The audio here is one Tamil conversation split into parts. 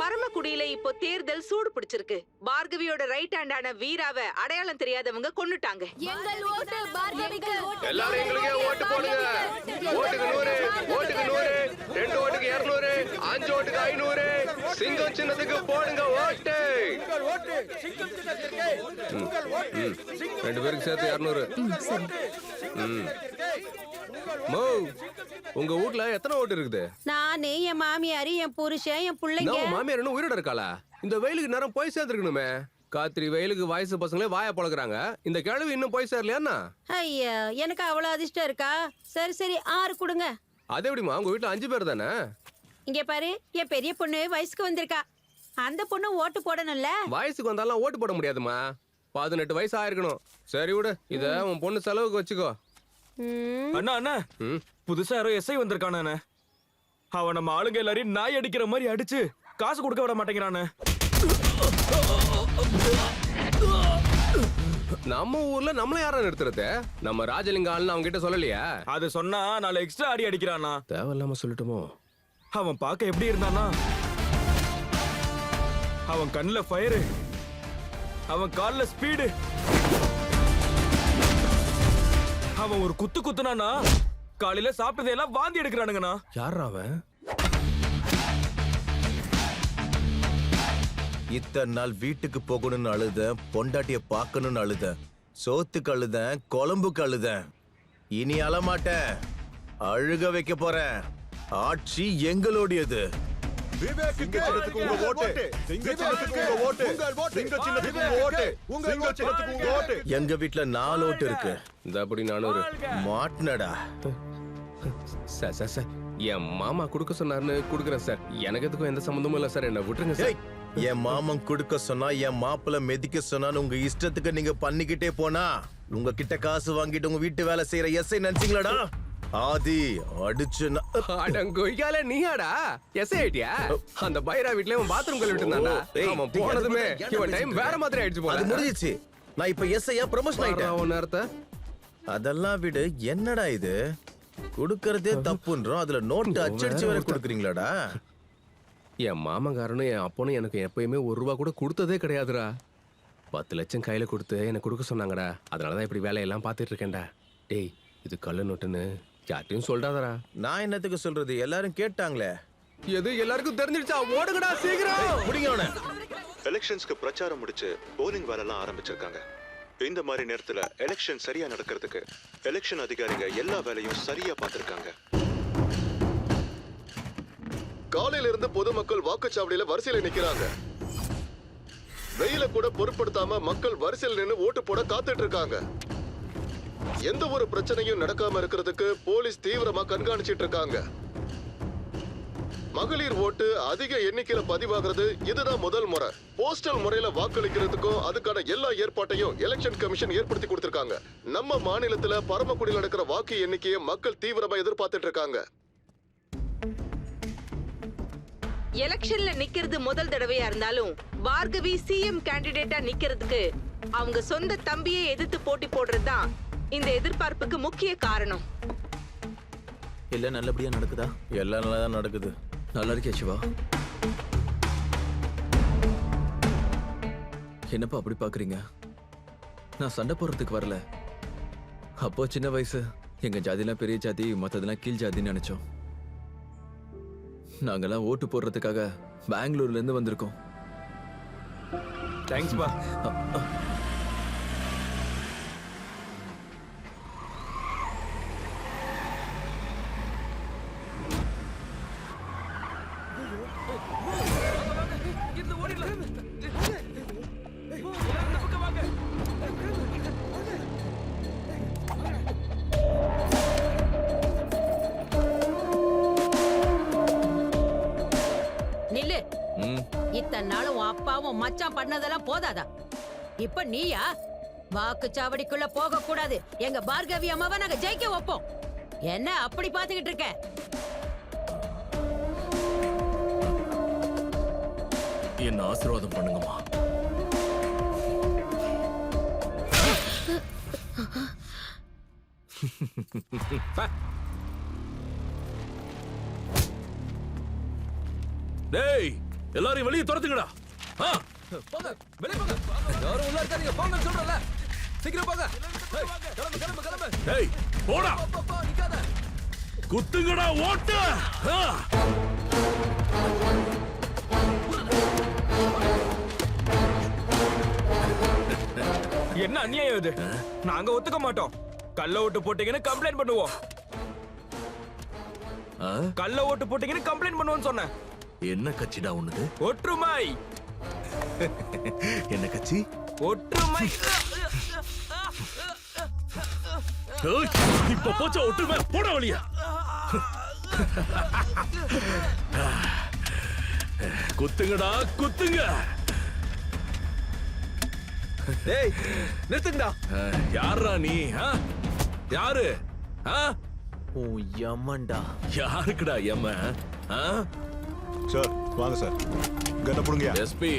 பரமக்குடியில இப்போ தேர்தல் சூடு பிடிச்சிருக்கு. பார்கவியோட ரைட் ஹேண்டான வீராவை அடையாளம் தெரியாதவங்க கொன்னுட்டாங்க. எங்கள் ஓட்டு பார்கவிக்கு. எல்லாரும் எங்களுக்கே ஓட்டு போடுங்க. ஓட்டுக்கு 100, ஓட்டுக்கு 100, 2 ஓட்டுக்கு 200, 5 ஓட்டுக்கு 500. சிங்கம் சின்னத்துக்கு போடுங்க ஓட்டு. உங்கள் ஓட்டு சிங்கம் சின்னத்திற்கு. உங்கள் ஓட்டு 2 பேருக்கு சேர்த்து 200. மோ, உங்க வீட்ல எத்தனை ஓட்டு இருக்குது? நானு, என் மாமியாரு, என் புருஷன், என் பிள்ளைங்க. நம்ம மாமியார் இன்னும் உயிரோட இருக்காளா? இந்த வெயிலுக்கு நேரம் போய் சேர்ந்துருக்கணுமே. காத்திரி வெயிலுக்கு வயசு பசங்களே வாய பழகுறாங்க. இந்த கிழவி இன்னும் போய் சேரலையா? ஐயா, எனக்கு அவ்வளவு அதிர்ஷ்டம் இருக்கா? சரி சரி 6 கொடுங்க. அது எப்படிமா? உங்க வீட்டுல 5 பேர் தானே? இங்க பாரு, என் பெரிய பொண்ணு வயசுக்கு வந்திருக்கா. அந்த பொண்ணு ஓட்டு போடணும்ல. வயசுக்கு வந்தாலும் ஓட்டு போட முடியாதுமா. 18 வயசு ஆயிருக்கணும். சரி விடு, இத உன் பொண்ணு செலவுக்கு வச்சுக்கோ. அண்ணா அண்ணா, புதுசா யாரோ எஸ்ஐ வந்திருக்கானே. அவன் நம்ம ஆளுங்க எல்லாரையும் நாய் அடிக்கிற மாதிரி அடிச்சு காசு கொடுக்க விட மாட்டேங்கிறானே. நம்ம ஊர்ல நம்மள யாரா நிறுத்துறது? நம்ம ராஜலிங்க ஆள்னு அவங்க கிட்ட சொல்லலையா? அது சொன்னா 4 எக்ஸ்ட்ரா அடி அடிக்கிறானா. தேவையில்லாம சொல்லட்டுமோ? அவன் பார்க்க எப்படி இருந்தானா? அவன் கண்ணுல ஃபயரு, அவன் கால்ல ஸ்பீடு. அவன் ஒரு குத்து குத்துனானா காலையில சாப்பிட்டதெல்லாம் வாந்தி எடுக்கிறானுங்கண்ணா. யாரா அவன்? இத்தனை நாள் வீட்டுக்கு போகணும்னு அழுதேன், பொண்டாட்டிய பார்க்கணும்னு அழுதேன், சோத்துக்கு அழுதேன், குழம்புக்கு அழுதேன். இனி அழமாட்டேன், அழுக வைக்க போறேன். ஆட்சி எங்களுடையது. எங்க வீட்டுல 4 ஓட்டு இருக்கு. இந்த அப்படி 400 மாட்டினடா. சார் சார் சார், என் மாமா குடுக்க சொன்னாருன்னு குடுக்குறேன் சார். எனக்கு எதுக்கும் எந்த சம்பந்தமும் இல்ல சார். என்ன விட்டுருங்க சார். என் மாமன் குடுக்க சொன்னா, என் மாப்பிள்ள மெதிக்க சொன்னான்னு உங்க இஷ்டத்துக்கு நீங்க பண்ணிக்கிட்டே போனா, உங்ககிட்ட காசு வாங்கிட்டு உங்க வீட்டு வேலை செய்யற எஸ்ஐ நினைச்சீங்களாடா? ஆதி அடிச்சு அடங்கொய்யால நீயாடா எஸ்ஐ ஆயிட்டியா? அந்த பைரா வீட்லயே அவன் பாத்ரூம் கழுவிட்டு இருந்தானா? அவன் போனதுமே இவன் டைம் வேற மாதிரி ஆயிடுச்சு போல. அது முடிஞ்சிச்சு. நான் இப்ப எஸ்ஐயா ப்ரமோஷன் ஆயிட்டேன். அவன் நேரத்தை அதெல்லாம் விடு. என்னடா இது? குடுக்கறதே தப்புன்றோம், அதுல நோட்டு அச்சடிச்சு வேற குடுக்குறீங்களாடா? என் மாமங்காரனும் என் அப்பனும் எனக்கு எப்பயுமே 1 ரூபா கூட கொடுத்ததே கிடையாதுடா. 10 லட்சம் கையில கொடுத்து எனக்கு கொடுக்க சொன்னாங்கடா. அதனாலதான் இப்படி வேலையெல்லாம் பாத்துட்டு இருக்கேன்டா. டேய், இது கள்ள நோட்டுன்னு யார்ட்டையும் சொல்றாதடா. நான் என்னத்துக்கு சொல்றது? எல்லாரும் கேட்டாங்களே. எது எல்லாருக்கும் தெரிஞ்சிடுச்சா? ஓடுங்கடா சீக்கிரம். முடிங்க. எலெக்ஷன்ஸ்க்கு பிரச்சாரம் முடிச்சு போலிங் வேலைலாம் ஆரம்பிச்சிருக்காங்க. இந்த மாதிரி நேரத்துல எலெக்ஷன் சரியா நடக்கிறதுக்கு எலெக்ஷன் அதிகாரிங்க எல்லா வேலையும் சரியா பார்த்திருக்காங்க. காலையில இருந்து பொதுமக்கள் வாக்குச்சாவடியில வரிசையில நிக்கிறாங்க. வெயில கூட பொருட்படுத்தாம மக்கள் வரிசையில் நின்று ஓட்டு போட காத்துட்டு இருக்காங்க. எந்த ஒரு பிரச்சனையும் நடக்காம இருக்கிறதுக்கு போலீஸ் தீவிரமா கண்காணிச்சிட்டு இருக்காங்க. மகளிர் ஓட்டு அதிக எண்ணிக்கையில பதிவாகிறது இதுதான் முதல் முறை. போஸ்டல் முறையில வாக்களிக்கிறதுக்கும் அதுக்கான எல்லா ஏற்பாட்டையும் எலெக்ஷன் கமிஷன் ஏற்படுத்தி கொடுத்திருக்காங்க. நம்ம மாநிலத்துல பரமக்குடியில் நடக்கிற வாக்கு எண்ணிக்கையை மக்கள் தீவிரமா எதிர்பார்த்துட்டு இருக்காங்க. எலெக்ஷன்ல நிக்கிறது முதல் தடவையா இருந்தாலும் பார்கவி சிஎம் கேண்டிடேட்டா நிக்கிறதுக்கு அவங்க சொந்த தம்பியை எதிர்த்து போட்டி போடுறதுதான் இந்த எதிர்பார்ப்புக்கு முக்கிய காரணம். எல்லாம் நல்லபடியா நடக்குதா? எல்லாம் நல்லா தான் நடக்குது. நல்லா இருக்கே சிவா. என்னப்பா அப்படி பாக்குறீங்க? நான் சண்டை போடுறதுக்கு வரல. அப்போ சின்ன வயசு எங்க ஜாதிலாம் பெரிய ஜாதி, மத்ததெல்லாம் கீழ் ஜாதின்னு நினைச்சோம். நாங்கெல்லாம் ஓட்டு போடுறதுக்காக பெங்களூர்ல இருந்து வந்திருக்கோம். தேங்க்ஸ் பா. நில்லு. இத்தனை நாளும் உன் அப்பாவும் மச்சான் பண்ணதெல்லாம் போதாதா? இப்ப நீயா? வாக்குச்சாவடிக்குள்ள போக கூடாது, எங்க பார்கவி அம்மாவை நாங்க ஜெயிக்க வைப்போம். என்ன அப்படி பாத்துக்கிட்டு இருக்க? என்ன ஆசீர்வாதம் பண்ணுங்கம்மா. டேய், எல்லாரையும் வெளியே துரத்துங்கடா. போங்க, வெளிய போங்க. யாரும் உள்ள இருக்காதீங்க, போங்கன்னு சொல்றேன்ல. சீக்கிரம் போங்க. ஏய், கிளம்பு, கிளம்பு, கிளம்பு. டேய் போடா, போ, நிக்காத. குத்துங்கடா, ஓட்டு. என்ன அநியாயம் இது? நாங்க ஒத்துக்க மாட்டோம். கள்ள ஓட்டு போட்டீங்கன்னு கம்ப்ளைண்ட் பண்ணுவோம். கள்ள ஓட்டு போட்டீங்கன்னு கம்ப்ளைண்ட் பண்ணுவோம்னு சொன்னேன். என்ன கட்சிடா உனது? ஒற்றுமை. என்ன கட்சி? ஒற்றுமை. ஏய், இப்ப போச்சா ஒற்றுமை, போட வழியா. குத்துங்கடா, குத்துங்க. டேய், நிறுத்துங்கடா. யாரா நீ? யாரு? ஓ யமன்டா. யாருக்குடா எம்ம? சார் வாங்க சார், கண்ண புடுங்கயா. எஸ்பி,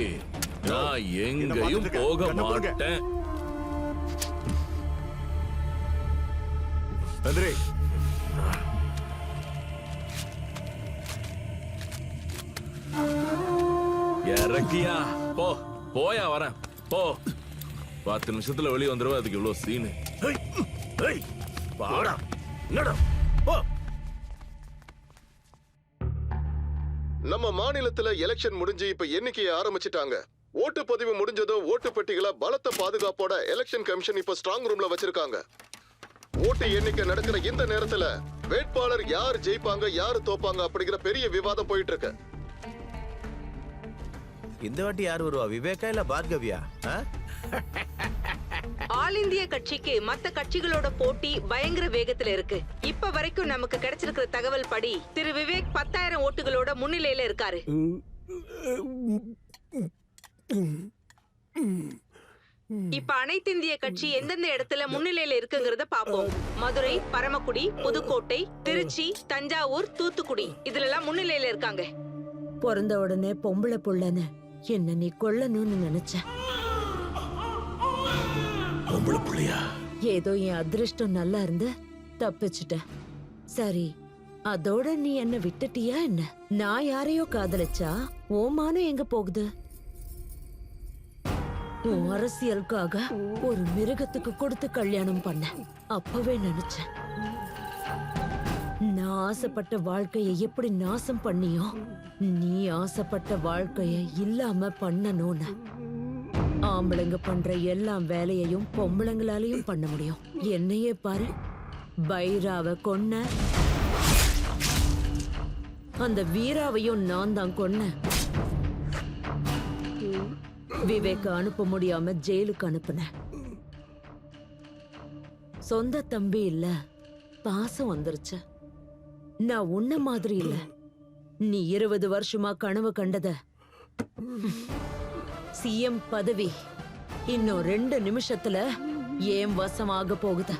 நான் எங்கேயும் போக மாட்டேன். நந்திரி, இறக்கியா? போ, போயா, வரேன். போ, 10 நிமிஷத்துல வெளியே வந்துருவா. அதுக்கு இவ்வளவு சீனு. பாடா, என்னடா? போ. நம்ம மாநிலத்துல எலெக்ஷன் முடிஞ்சு இப்ப எண்ணிக்கையை ஆரம்பிச்சிட்டாங்க. ஓட்டுப்பதிவு முடிஞ்சதும் ஓட்டு பெட்டிகளை பலத்த பாதுகாப்போட எலெக்ஷன் கமிஷன் இப்ப ஸ்ட்ராங் ரூம்ல வச்சிருக்காங்க. ஓட்டு எண்ணிக்கை நடக்கிற இந்த நேரத்துல வேட்பாளர் யார் ஜெயிப்பாங்க, யாரு தோப்பாங்க அப்படிங்கிற பெரிய விவாதம் போயிட்டு இருக்கு. இந்த வாட்டி யார் வருவா, விவேகா இல்ல பார்கவியா? ஆல் இந்தியா கட்சிக்கு மத்த கட்சிகளோட போட்டி பயங்கர வேகத்துல இருக்கு. இப்ப வரைக்கும் நமக்கு கிடைச்சிருக்கிற தகவல் படி திரு விவேக் 10,000 ஓட்டுகளோட முன்னிலையில இருக்காரு. இப்ப அனைத்து இந்திய கட்சி எந்தெந்த இடத்துல முன்னிலையில இருக்குங்கிறத பாப்போம். மதுரை, பரமக்குடி, புதுக்கோட்டை, திருச்சி, தஞ்சாவூர், தூத்துக்குடி இதுல எல்லாம் முன்னிலையில இருக்காங்க. பிறந்த உடனே பொம்பளை புள்ளன்னு என்ன நீ கொல்லணும்னு நினைச்ச. பொம்பளை புள்ளையா? ஏதோ என் அதிர்ஷ்டம் நல்லா இருந்து தப்பிச்சுட்ட. சரி, அதோட நீ என்ன விட்டுட்டியா என்ன? நான் யாரையோ காதலிச்சா ஓமானம் எங்க போகுது? உன் அரசியலுக்காக ஒரு மிருகத்துக்கு கொடுத்து கல்யாணம் பண்ண அப்பவே நினைச்சேன். நான் ஆசைப்பட்ட வாழ்க்கையை எப்படி நாசம் பண்ணியோ, நீ ஆசைப்பட்ட வாழ்க்கைய இல்லாம பண்ணணும்னு. ஆம்பளைங்க பண்ற எல்லா வேலையையும் பொம்பளைங்களாலையும் பண்ண முடியும். என்னையே பாரு, பைராவை கொன்ன, அந்த வீராவையும் நான் தான் கொன்னேன். விவேக்க அனுப்ப முடியாம ஜெயிலுக்கு அனுப்புன. சொந்த தம்பி இல்ல, பாசம் வந்துருச்சு. நான் உன்ன மாதிரி இல்ல. நீ 20 வருஷமா கனவு கண்டத சிஎம் பதவி இன்னும் 2 நிமிஷத்துல ஏன் வசமாக போகுது.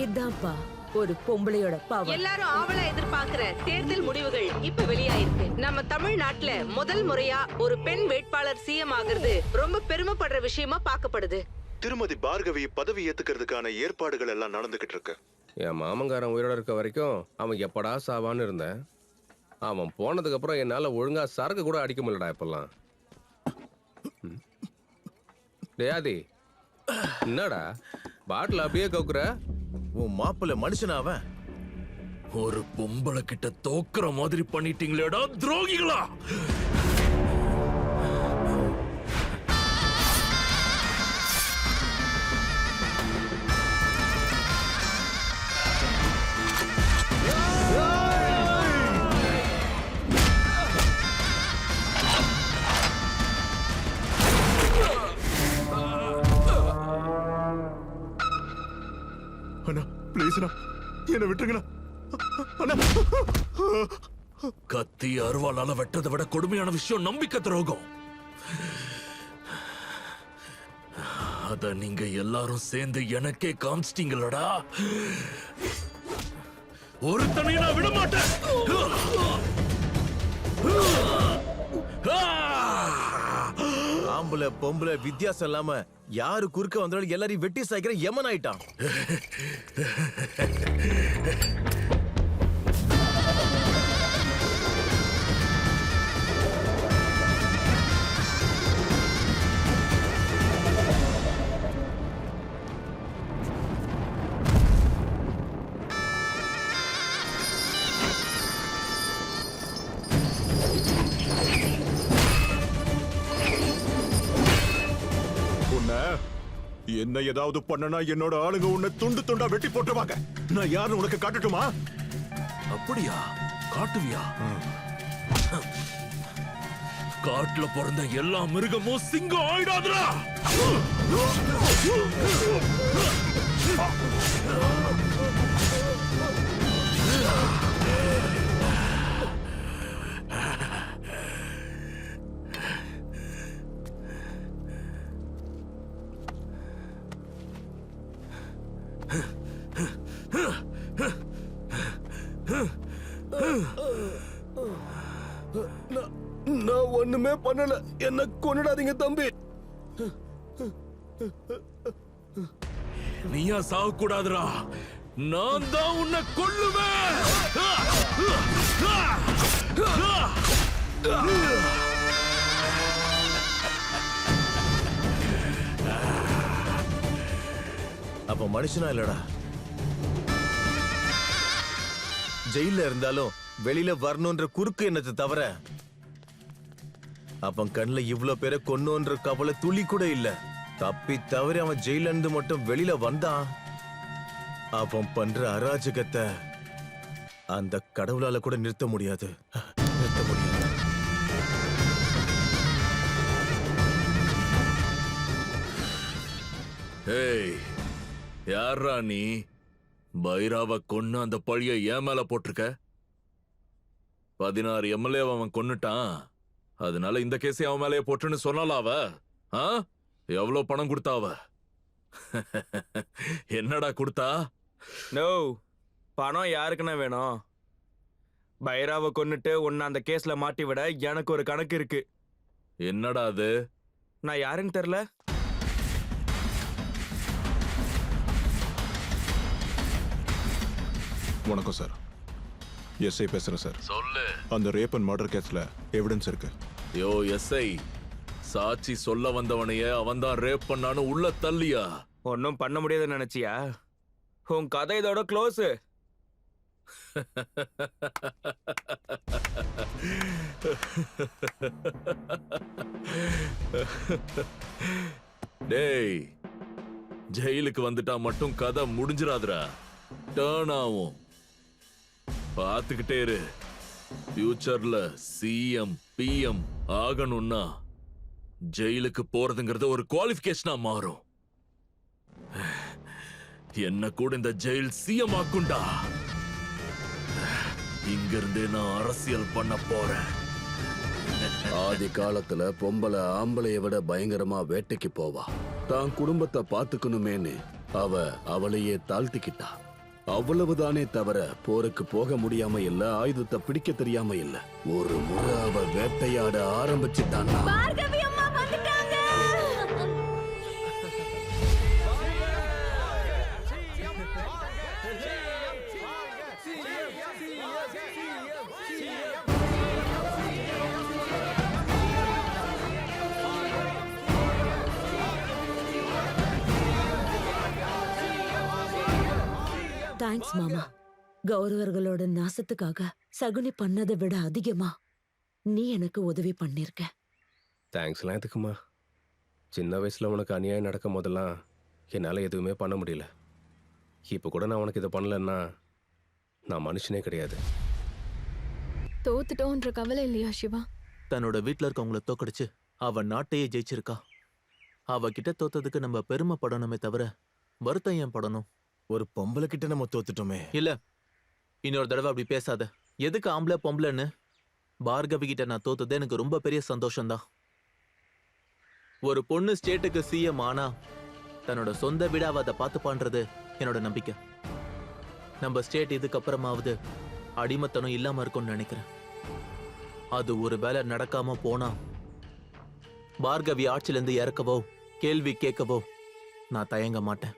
இதான்ப்பா ஒரு பொம்பளையோட பாவம். எல்லாரும் ஆவலா எதிர்பார்க்கிற தேர்தல் முடிவுகள் இப்ப வெளியாயிருக்கு. நம்ம தமிழ்நாட்டுல முதல் முறையா ஒரு பெண் வேட்பாளர் சிஎம் ஆகிறது ரொம்ப பெருமைப்படுற விஷயமா பார்க்கப்படுது. திருமதி பார்கவி பதவி ஏத்துக்கிறதுக்கான ஏற்பாடுகள் எல்லாம் நடந்துகிட்டு இருக்கு. என் மாமங்காரன் உயிரோட இருக்க வரைக்கும் அவன் எப்படா சாவான்னு இருந்தேன். அவன் போனதுக்கு அப்புறம் என்னால ஒழுங்கா சரக்கு கூட அடிக்க முடியலடா இப்பெல்லாம். டேயாதி, என்னடா பாட்டில் அப்படியே கவுக்குற? உன் மாப்பிள்ள மனுஷனா அவன்? ஒரு பொம்பளை கிட்ட தோக்குற மாதிரி பண்ணிட்டீங்களேடா துரோகிகளா! அண்ணா ப்ளீஸ்ண்ணா, என்ன விட்டுருங்கண்ணா. அண்ணா, கத்தி அருவாளால வெட்டதை விட கொடுமையான விஷயம் நம்பிக்கை துரோகம். அத நீங்க எல்லாரும் சேர்ந்து எனக்கே காமிச்சிட்டீங்களடா. ஒருத்தனையும் நான் விட மாட்டேன். ஆம்பளை பொம்பளை வித்தியாசம் இல்லாம யாரு குறுக்க வந்தாலும் எல்லாரையும் வெட்டி சாய்க்கிற யமன் ஆயிட்டான். என்ன ஏதாவது பண்ணனா என்னோட ஆளுங்க உன்னை துண்டு துண்டா வெட்டி போட்டுருவாங்க. நான் யாருன்னு உனக்கு காட்டட்டுமா? அப்படியா? காட்டுவியா? காட்டுல பிறந்த எல்லா மிருகமும் சிங்கம் ஆயிடாதுடா. நான் ஒண்ணுமே பண்ணல. என்ன கொன்னுடாதீங்க தம்பி. நீயா சாக கூடாதுடா. நான் தான் உன்னை கொல்லுவேன். அப்ப மனுஷனா இல்லடா. ஜெயில இருந்தாலும் வெளியில வரணும்ன்ற குறுக்கு எண்ணத்தை தவிர அவன் கண்ணுல இவ்ளோ பேரை கொன்னோன்ற கவலை துளி கூட இல்ல. தப்பி தவறி அவன் ஜெயில இருந்து மட்டும் வெளியில வந்தான். அவன் பண்ற அராஜகத்தை அந்த கடவுளால கூட நிறுத்த முடியாது. நிறுத்த முடியாது. ஏய், யாரா நீ? பைராவ கொன்னு அந்த பழிய ஏன் மேல போட்டிருக்க? 16 எம்எல்ஏ அவன் கொன்னுட்டான். அதனால இந்த கேஸை அவன் மேலேயே போட்டுன்னு சொன்னால அவ. எவ்வளவு பணம் கொடுத்தாவ? என்னடா கொடுத்தா? நோ, பணம் யாருக்குன்னா வேணும்? பைராவை கொன்னுட்டு உன்னை அந்த கேஸ்ல மாட்டி விட எனக்கு ஒரு கணக்கு இருக்கு. என்னடா அது? நான் யாருன்னு தெரியல. வணக்கம் சார். எஸ்ஐ பேசுறேன் சார். சொல்லு. அந்த ரேப் அண்ட் மர்டர் கேஸ்ல எவிடன்ஸ் இருக்கு. யோ எஸ்ஐ, சாட்சி சொல்ல வந்தவனையே அவன் தான் ரேப் பண்ணான்னு உள்ள தள்ளியா? ஒன்னும் பண்ண முடியாதுன்னு நினைச்சியா? உன் கதை இதோட க்ளோஸ். டேய், ஜெயிலுக்கு வந்துட்டா மட்டும் கதை முடிஞ்சிராதுடா. டர்ன் ஆகும். பார்த்துக்கிட்டே இரு. ஃபியூச்சர்ல சிஎம் பிஎம் ஆகணும்னா ஜெயிலுக்கு போறதுங்கிறது ஒரு குவாலிஃபிகேஷனா மாறும். என்ன கூட இந்த ஜெயில் சிஎம் ஆக்குண்டா. இங்க இருந்தே நான் அரசியல் பண்ண போறேன். ஆதி காலத்துல பொம்பளை ஆம்பளைய விட பயங்கரமா வேட்டைக்கு போவா. தான் குடும்பத்தை பாத்துக்கணுமேன்னு அவளையே தாழ்த்திக்கிட்டா. அவ்வளவுதானே தவிர போருக்கு போக முடியாம இல்ல, ஆயுதத்தை பிடிக்க தெரியாம இல்ல. ஒரு முறை அவ வேட்டையாட ஆரம்பிச்சுட்டான்னா தேங்க்ஸ் மாமா. கௌரவர்களோட நாசத்துக்காக சகுனி பண்ணதை விட அதிகமா நீ எனக்கு உதவி பண்ணிருக்க. தேங்க்ஸ்லாம் எதுக்குமா? சின்ன வயசுல உனக்கு அநியாயம் நடக்கும் போதெல்லாம் என்னால எதுவுமே பண்ண முடியல. இப்ப கூட நான் உனக்கு இதை பண்ணலன்னா நான் மனுஷனே கிடையாது. தோத்துட்டோன்ற கவலை இல்லையா சிவா? தன்னோட வீட்டுல இருக்கவங்கள தோக்கடிச்சு அவ நாட்டையே ஜெயிச்சிருக்கா. அவகிட்ட தோத்ததுக்கு நம்ம பெருமைப்படணுமே தவிர வருத்தம் ஏன் படணும்? ஒரு பொம்பளை கிட்ட நம்ம தோத்துட்டோமே. இல்ல, இன்னொரு தடவை அப்படி பேசாத. எதுக்கு ஆம்பளை பொம்பளைன்னு? பார்கவி கிட்ட நான் தோத்தது எனக்கு ரொம்ப பெரிய சந்தோஷம்தான். ஒரு பொண்ணு ஸ்டேட்டுக்கு சிஎம் ஆனா தன்னோட சொந்த வீடாவ அதை பார்த்துப்பான்றது என்னோட நம்பிக்கை. நம்ம ஸ்டேட் இதுக்கப்புறமாவது அடிமத்தனம் இல்லாம இருக்கும்னு நினைக்கிறேன். அது ஒரு வேலை நடக்காம போனா பார்கவி ஆட்சியிலிருந்து இறக்கவோ கேள்வி கேட்கவோ நான் தயங்க மாட்டேன்.